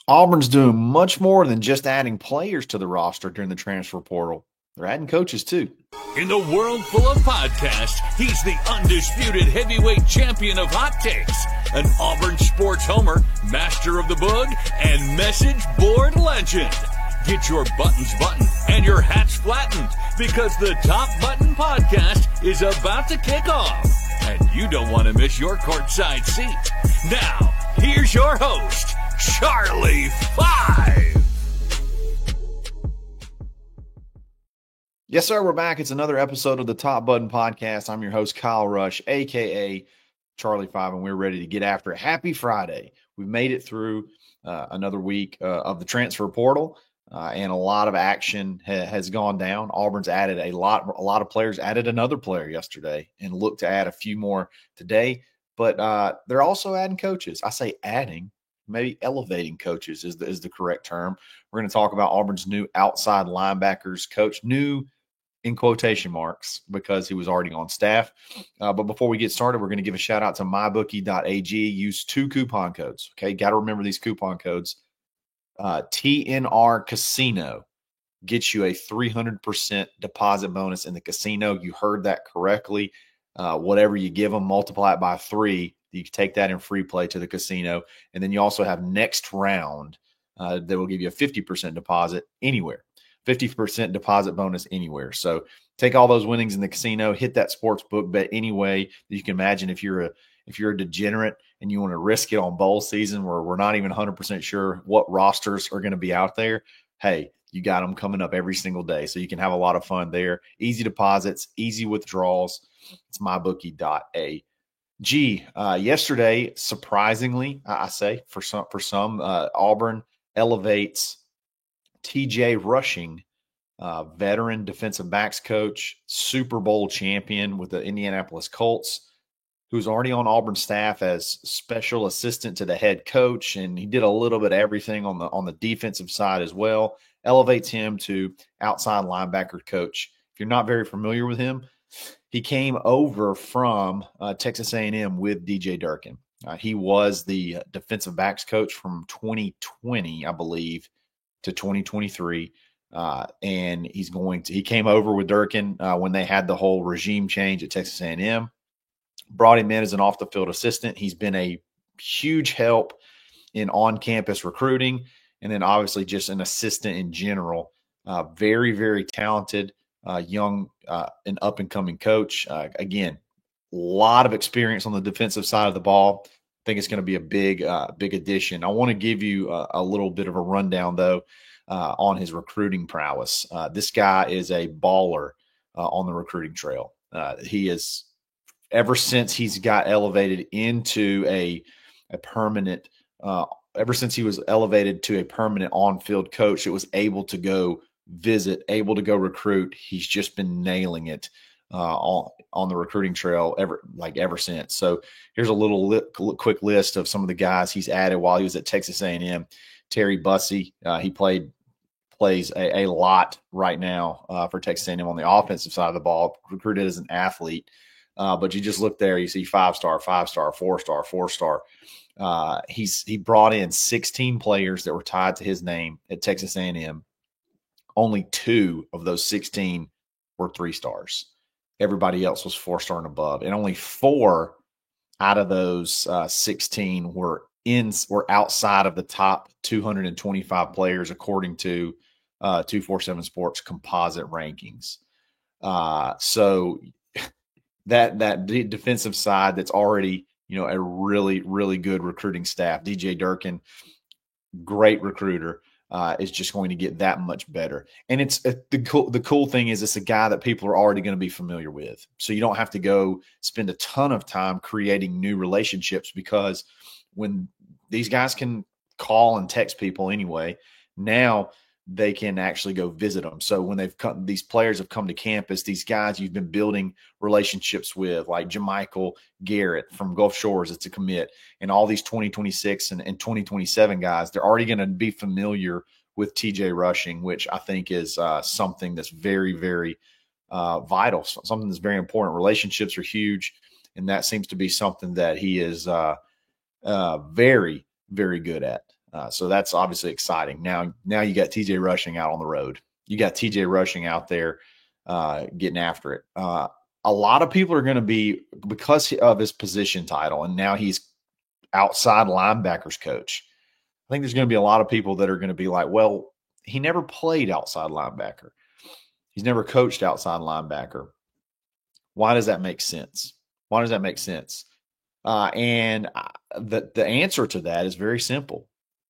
Auburn's doing much more than just adding players to the roster during the transfer portal. They're adding coaches too. In the world full of podcasts, he's the undisputed heavyweight champion of hot takes, an Auburn sports homer, master of the boog, and message board legend. Get your buttons buttoned and your hats flattened because the Top Button Podcast is about to kick off. And you don't want to miss your courtside seat. Now, here's your host, Charlie Five. Yes, sir. We're back. It's another episode of the Top Button Podcast. I'm your host, Kyle Rush, a.k.a. Charlie Five, and we're ready to get after it. Happy Friday. We've made it through another week of the transfer portal, and a lot of action has gone down. Auburn's added a lot of players, added another player yesterday, and look to add a few more today. But they're also adding coaches. I say adding, maybe elevating coaches is the correct term. We're going to talk about Auburn's new outside linebackers coach, new in quotation marks because he was already on staff. But before we get started, we're going to give a shout out to mybookie.ag. Use 2 coupon codes. Okay, got to remember these coupon codes. TNR Casino gets you a 300% deposit bonus in the casino. You heard that correctly. Whatever you give them, multiply it by 3. You can take that in free play to the casino. And then you also have next round that will give you a 50% deposit anywhere. 50% deposit bonus anywhere. So take all those winnings in the casino, hit that sports book bet any way that you can imagine. If you're a degenerate and you want to risk it on bowl season where we're not even 100% sure what rosters are going to be out there, hey, you got them coming up every single day. So you can have a lot of fun there. Easy deposits, easy withdrawals. It's mybookie.ag. Yesterday, surprisingly, I say for some, Auburn elevates TJ Rushing, veteran defensive backs coach, Super Bowl champion with the Indianapolis Colts, who's already on Auburn's staff as special assistant to the head coach, and he did a little bit of everything on the defensive side as well. Elevates him to outside linebacker coach. If you're not very familiar with him, he came over from Texas A&M with DJ Durkin. He was the defensive backs coach from 2020, I believe, to 2023. And he came over with Durkin when they had the whole regime change at Texas A&M, brought him in as an off the field assistant. He's been a huge help in on-campus recruiting. And then obviously just an assistant in general. Very, very talented, young and up and coming coach. Again, a lot of experience on the defensive side of the ball. I think it's going to be a big addition. I want to give you a little bit of a rundown, though, on his recruiting prowess. This guy is a baller on the recruiting trail. He is, ever since he's got elevated into a permanent, ever since he was elevated to a permanent on-field coach, that was able to go visit, able to go recruit. He's just been nailing it on the recruiting trail ever since. So here's a quick list of some of the guys he's added while he was at Texas A&M. Terry Bussey, he plays a lot right now for Texas A&M on the offensive side of the ball, recruited as an athlete. But you just look there, you see 5-star, 5-star, 4-star, 4-star. He brought in 16 players that were tied to his name at Texas A&M. Only 2 of those 16 were 3 stars. Everybody else was 4-star and above, and only 4 out of those 16 were outside of the top 225 players according to 247 Sports composite rankings. So that defensive side that's already, a really, really good recruiting staff. DJ Durkin, great recruiter, is just going to get that much better. And it's the cool thing is it's a guy that people are already going to be familiar with. So you don't have to go spend a ton of time creating new relationships, because when these guys can call and text people anyway, now they can actually go visit them. So when these players have come to campus, these guys you've been building relationships with, like Jamichael Garrett from Gulf Shores, it's a commit, and all these 2026 and 2027 guys, they're already going to be familiar with TJ Rushing, which I think is something that's very, very vital, something that's very important. Relationships are huge, and that seems to be something that he is very, very good at. So that's obviously exciting. Now you got TJ Rushing out on the road. You got TJ Rushing out there getting after it. A lot of people are going to be, because of his position title, and now he's outside linebackers coach. I think there's going to be a lot of people that are going to be like, well, he never played outside linebacker. He's never coached outside linebacker. Why does that make sense? Why does that make sense? And the answer to that is very simple.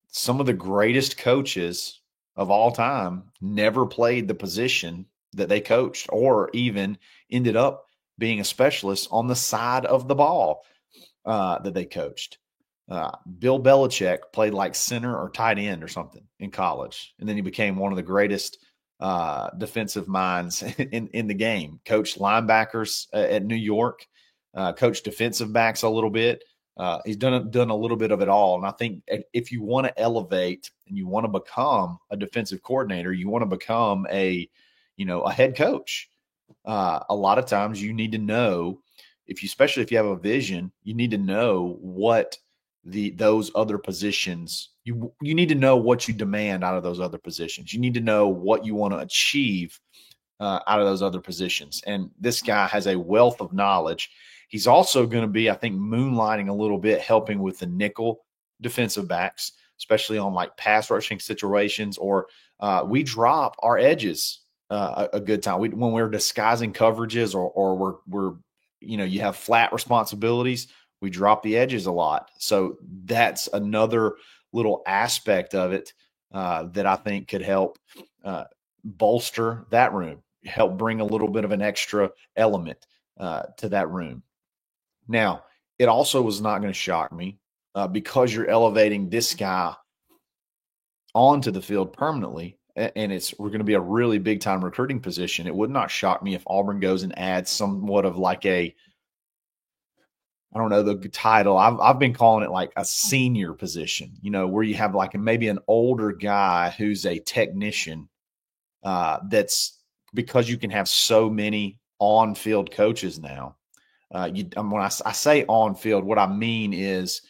Some of the greatest coaches of all time never played the position that they coached, or even ended up being a specialist on the side of the ball that they coached. Bill Belichick played like center or tight end or something in college, and then he became one of the greatest defensive minds in the game. Coached linebackers at New York, coached defensive backs a little bit. He's done a little bit of it all. And I think if you want to elevate and you want to become a defensive coordinator, you want to become a head coach. A lot of times you need to know, especially if you have a vision, you need to know what those other positions, you need to know what you demand out of those other positions. You need to know what you want to achieve out of those other positions. And this guy has a wealth of knowledge. He's also going to be, I think, moonlighting a little bit, helping with the nickel defensive backs, especially on like pass rushing situations, or we drop our edges a good time. When we're disguising coverages, or we're you have flat responsibilities, we drop the edges a lot. So that's another little aspect of it that I think could help bolster that room, help bring a little bit of an extra element to that room. Now, it also was not going to shock me because you're elevating this guy onto the field permanently, and we're going to be a really big time recruiting position. It would not shock me if Auburn goes and adds somewhat of like the title. I've been calling it like a senior position, where you have like maybe an older guy who's a technician. That's because you can have so many on-field coaches now. When I say on-field, what I mean is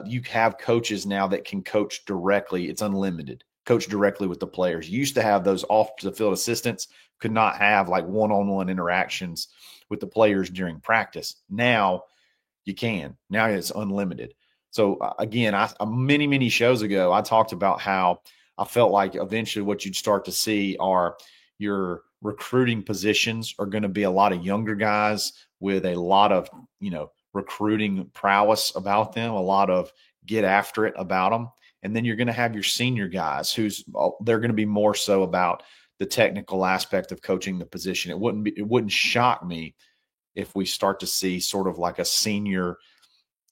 you have coaches now that can coach directly. It's unlimited. Coach directly with the players. You used to have those off-the-field assistants, could not have like one-on-one interactions with the players during practice. Now you can. Now it's unlimited. So again, many shows ago, I talked about how I felt like eventually what you'd start to see are your recruiting positions are going to be a lot of younger guys with a lot of, recruiting prowess about them, a lot of get after it about them. And then you're going to have your senior guys they're going to be more so about the technical aspect of coaching the position. It wouldn't shock me if we start to see sort of like a senior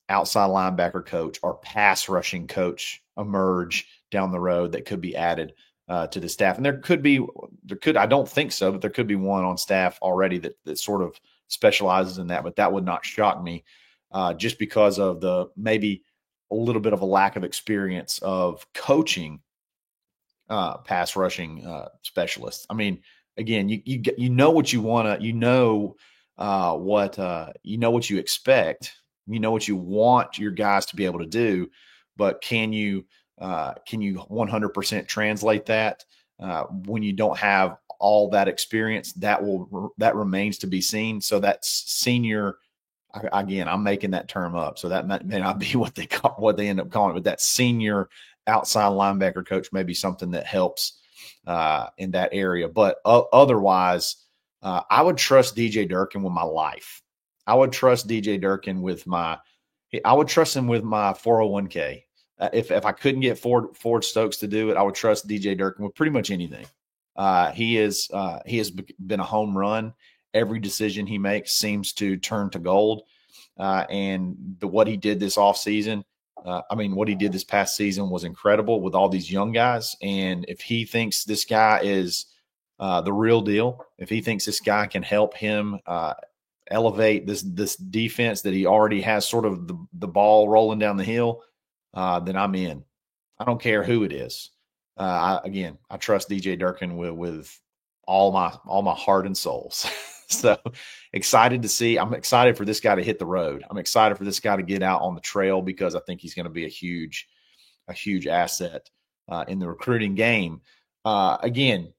outside linebacker coach or pass rushing coach emerge down the road that could be added to the staff. And I don't think so, but there could be one on staff already that sort of specializes in that, but that would not shock me just because of maybe a little bit of a lack of experience of coaching pass rushing specialists. I mean, again, you know what you want to, what you expect, what you want your guys to be able to do, but can you 100% translate that when you don't have all that experience? That remains to be seen. So that's senior. Again, I'm making that term up, so that may not be what they end up calling it, but that senior outside linebacker coach may be something that helps in that area. But otherwise, I would trust DJ Durkin with my life. I would trust DJ Durkin I would trust him with my 401k. If I couldn't get Ford Stokes to do it, I would trust DJ Durkin with pretty much anything. He has been a home run. Every decision he makes seems to turn to gold. And what he did this offseason, what he did this past season was incredible with all these young guys. And if he thinks this guy is the real deal, if he thinks this guy can help him elevate this defense that he already has sort of the ball rolling down the hill, then I'm in. I don't care who it is. I trust DJ Durkin with all my heart and soul. So excited to see. I'm excited for this guy to hit the road. I'm excited for this guy to get out on the trail because I think he's going to be a huge a huge asset in the recruiting game. Again,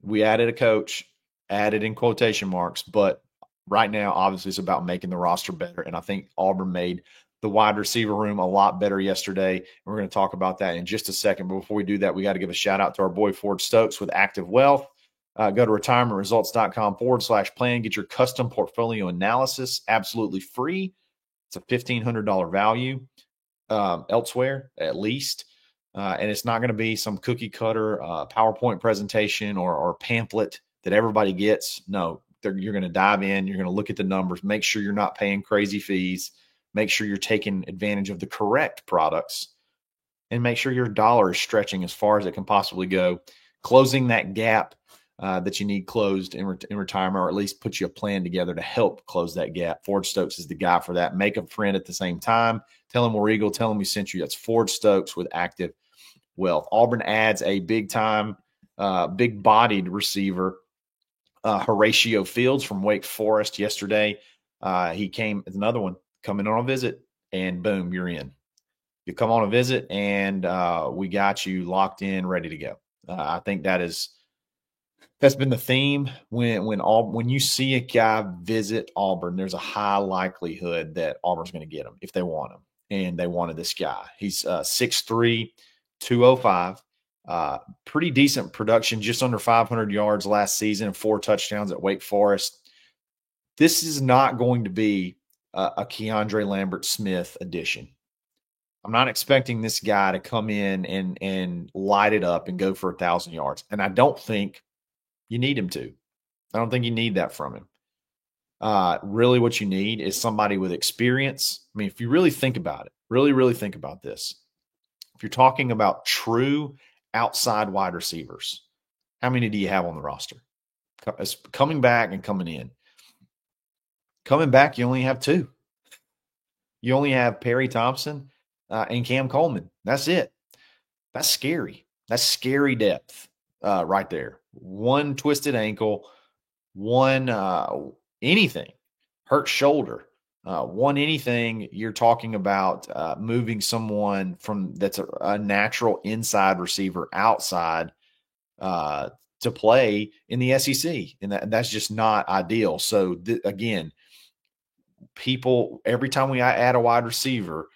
we added a coach, added in quotation marks, but right now, obviously, it's about making the roster better. And I think Auburn made the wide receiver room a lot better yesterday. And we're going to talk about that in just a second. But before we do that, we got to give a shout out to our boy Ford Stokes with Active Wealth. Go to retirementresults.com/plan. Get your custom portfolio analysis absolutely free. It's a $1,500 value elsewhere, at least. And it's not going to be some cookie cutter PowerPoint presentation or pamphlet that everybody gets. No, you're going to dive in. You're going to look at the numbers, make sure you're not paying crazy fees, make sure you're taking advantage of the correct products, and make sure your dollar is stretching as far as it can possibly go, closing that gap that you need closed in retirement, or at least put you a plan together to help close that gap. Ford Stokes is the guy for that. Make a friend at the same time. Tell him we're Eagle. Tell him we sent you. That's Ford Stokes with Active Wealth. Auburn adds a big-time, big-bodied receiver, Horatio Fields from Wake Forest yesterday. He came as another one coming on a visit, and boom, you're in. You come on a visit, and we got you locked in, ready to go. I think that's been the theme. When you see a guy visit Auburn, there's a high likelihood that Auburn's going to get him if they want him, and they wanted this guy. He's 6'3", 205. Pretty decent production, just under 500 yards last season and 4 touchdowns at Wake Forest. This is not going to be a Keandre Lambert-Smith edition. I'm not expecting this guy to come in and light it up and go for 1,000 yards. And I don't think you need him to. I don't think you need that from him. Really what you need is somebody with experience. I mean, if you really think about it, really think about this. If you're talking about true outside wide receivers, how many do you have on the roster? Coming back and coming in. Coming back, you only have 2. You only have Perry Thompson and Cam Coleman. That's it. That's scary. That's scary depth right there. One twisted ankle, one anything, hurt shoulder, one anything. You're talking about moving someone from that's a natural inside receiver outside to play in the SEC, and that's just not ideal. So again, people, every time we add a wide receiver,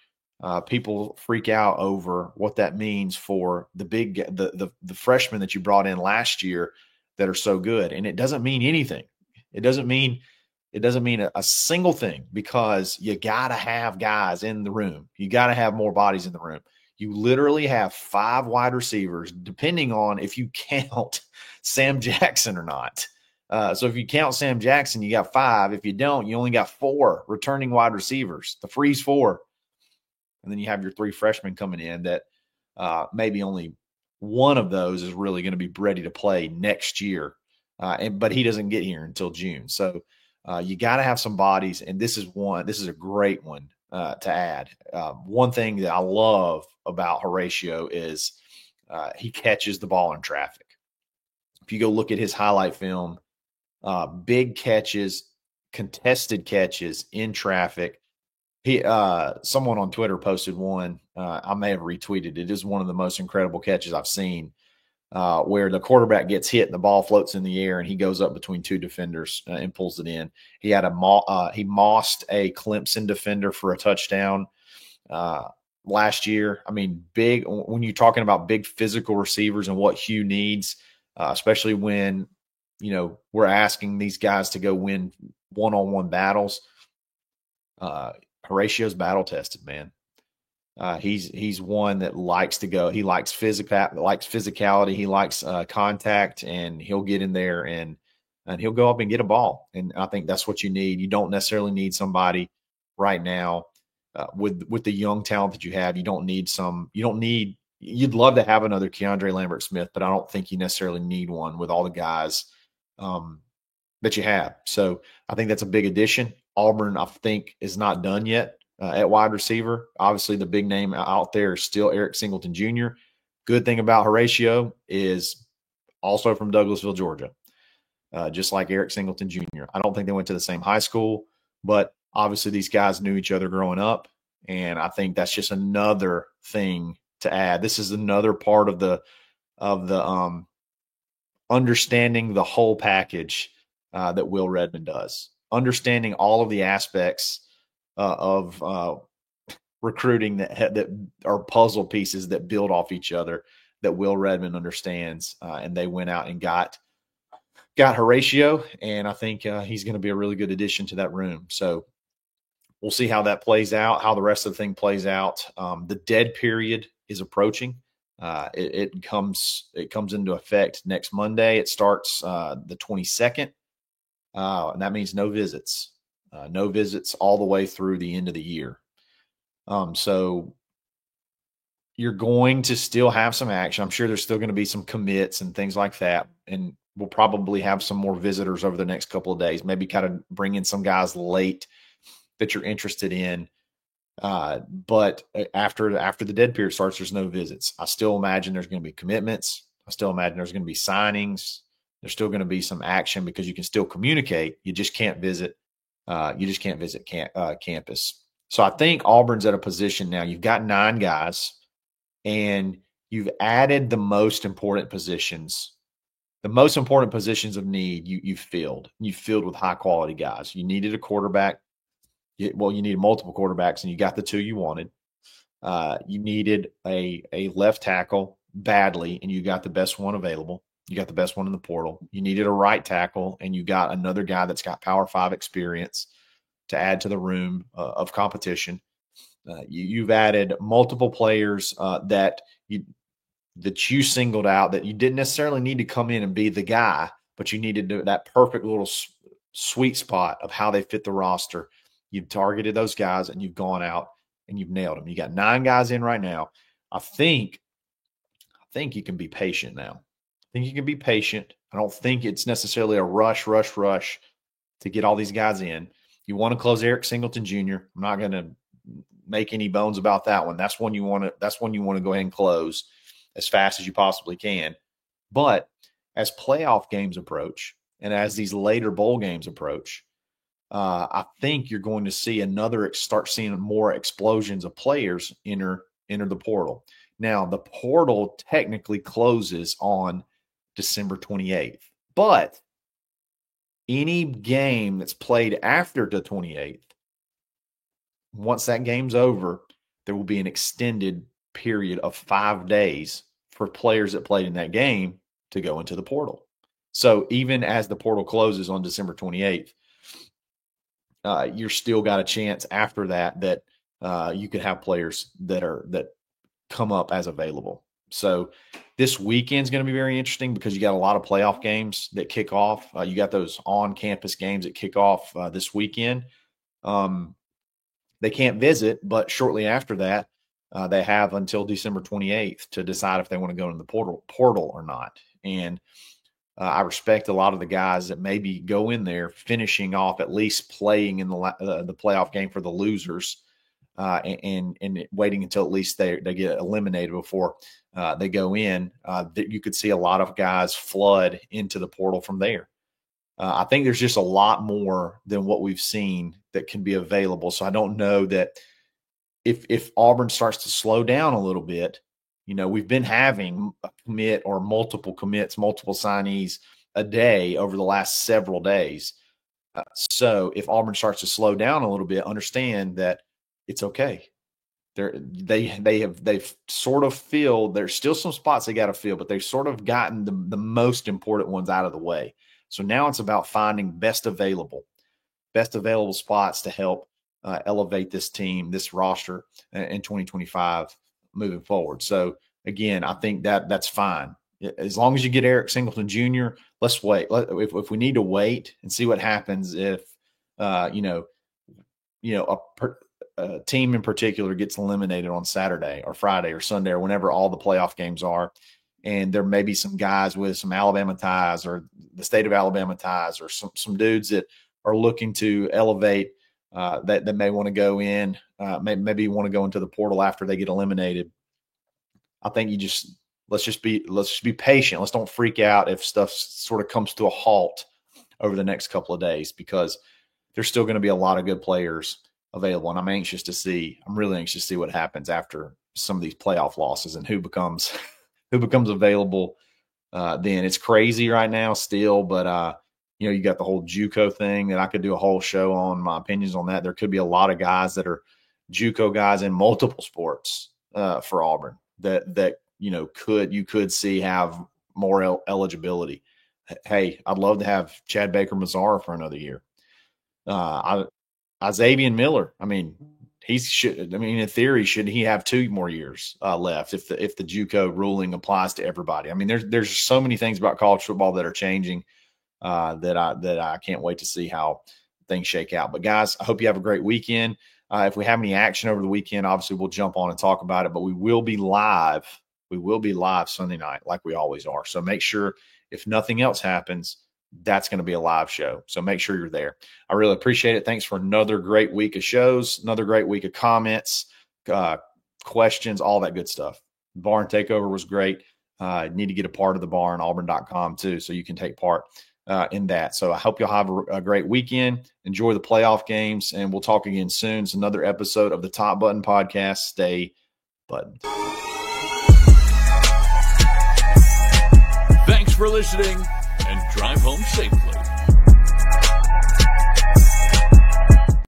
people freak out over what that means for the freshmen that you brought in last year that are so good. And it doesn't mean anything. It doesn't mean a single thing, because you got to have guys in the room. You got to have more bodies in the room. You literally have 5 wide receivers, depending on if you count Sam Jackson or not. So if you count Sam Jackson, you got 5. If you don't, you only got 4 returning wide receivers, the freeze 4. And then you have your 3 freshmen coming in that maybe only one of those is really going to be ready to play next year. But he doesn't get here until June. So you got to have some bodies. And this is a great one to add. One thing that I love about Horatio is he catches the ball in traffic. If you go look at his highlight film, big catches, contested catches in traffic. Someone on Twitter posted one. I may have retweeted it. It is one of the most incredible catches I've seen, where the quarterback gets hit and the ball floats in the air and he goes up between 2 defenders and pulls it in. He had he mossed a Clemson defender for a touchdown last year. I mean, big when you're talking about big physical receivers and what Hugh needs, especially when we're asking these guys to go win one-on-one battles. Horatio's battle tested, man. He's one that likes to go. He likes physicality. He likes contact, and he'll get in there and he'll go up and get a ball. And I think that's what you need. You don't necessarily need somebody right now with the young talent that you have. You'd love to have another Keandre Lambert-Smith, but I don't think you necessarily need one with all the guys that you have. So I think that's a big addition. Auburn, I think, is not done yet at wide receiver. Obviously, the big name out there is still Eric Singleton Jr. Good thing about Horatio is also from Douglasville, Georgia, just like Eric Singleton Jr. I don't think they went to the same high school, but obviously these guys knew each other growing up, And I think that's just another thing to add. This is another part of the understanding the whole package that Will Redmond does, understanding all of the aspects of recruiting that are puzzle pieces that build off each other that Will Redmond understands. And they went out and got Horatio, and I think he's going to be a really good addition to that room. So we'll see how that plays out, how the rest of the thing plays out. The dead period is approaching. It comes into effect next Monday. It starts the 22nd, and that means no visits. No visits all the way through the end of the year. So you're going to still have some action. I'm sure there's still going to be some commits and things like that. And we'll probably have some more visitors over the next couple of days, maybe kind of bring in some guys late that you're interested in. But after the dead period starts, there's no visits. I still imagine there's going to be commitments. I still imagine there's going to be signings. There's still going to be some action because you can still communicate. You just can't visit. Campus. So I think Auburn's at a position now. You've got 9 guys, and you've added the most important positions. The most important positions of need you've filled. You've filled with high-quality guys. You needed a quarterback. You needed multiple quarterbacks, and you got the 2 you wanted. You needed a left tackle badly, and you got the best one available. You got the best one in the portal. You needed a right tackle, and you got another guy that's got Power 5 experience to add to the room of competition. You've added multiple players that you singled out that you didn't necessarily need to come in and be the guy, but you needed that perfect little sweet spot of how they fit the roster. You've targeted those guys, and you've gone out and you've nailed them. You got 9 guys in right now. I think you can be patient now. I think you can be patient. I don't think it's necessarily a rush to get all these guys in. You want to close Eric Singleton Jr. I'm not going to make any bones about that one. That's one you want to go ahead and close as fast as you possibly can. But as playoff games approach and as these later bowl games approach, I think you're going to see start seeing more explosions of players enter the portal. Now, the portal technically closes on December 28th, but any game that's played after the 28th, once that game's over, there will be an extended period of 5 days for players that played in that game to go into the portal. So even as the portal closes on December 28th, you're still got a chance after that you could have players that come up as available. So this weekend's going to be very interesting because you got a lot of playoff games that kick off. You got those on-campus games that kick off this weekend. They can't visit, but shortly after that, they have until December 28th to decide if they want to go in the portal or not. And I respect a lot of the guys that maybe go in there finishing off at least playing in the playoff game for the losers and waiting until at least they get eliminated before they go in. That you could see a lot of guys flood into the portal from there. I think there's just a lot more than what we've seen that can be available. So I don't know that if Auburn starts to slow down a little bit, we've been having a commit or multiple commits, multiple signees a day over the last several days. So if Auburn starts to slow down a little bit, understand that it's okay. They've sort of filled. There's still some spots they got to fill, but they've sort of gotten the most important ones out of the way. So now it's about finding best available spots to help elevate this team, this roster in 2025 moving forward. So again, I think that's fine. As long as you get Eric Singleton Jr., let's wait. If we need to wait and see what happens if, a team in particular gets eliminated on Saturday or Friday or Sunday or whenever all the playoff games are, and there may be some guys with some Alabama ties or the state of Alabama ties or some dudes that are looking to elevate that may want to go in, maybe want to go into the portal after they get eliminated. I think let's just be patient. Let's don't freak out if stuff sort of comes to a halt over the next couple of days, because there's still going to be a lot of good players available. And I'm really anxious to see what happens after some of these playoff losses and who becomes available. Then it's crazy right now still, but you got the whole JUCO thing that I could do a whole show on, my opinions on that. There could be a lot of guys that are JUCO guys in multiple sports for Auburn that you could see have more eligibility. Hey, I'd love to have Chad Baker-Mazara for another year. Xavier Miller, in theory, should he have 2 more years left if the JUCO ruling applies to everybody? There's so many things about college football that are changing that I can't wait to see how things shake out. But guys, I hope you have a great weekend. If we have any action over the weekend, obviously we'll jump on and talk about it, but we will be live. We will be live Sunday night like we always are. So make sure, if nothing else happens, that's going to be a live show. So make sure you're there. I really appreciate it. Thanks for another great week of shows, another great week of comments, questions, all that good stuff. Barn Takeover was great. Need to get a part of the barn, auburn.com too, so you can take part in that. So I hope you'll have a great weekend. Enjoy the playoff games, and we'll talk again soon. It's another episode of the Top Button Podcast. Stay buttoned. Thanks for listening, and drive home safely.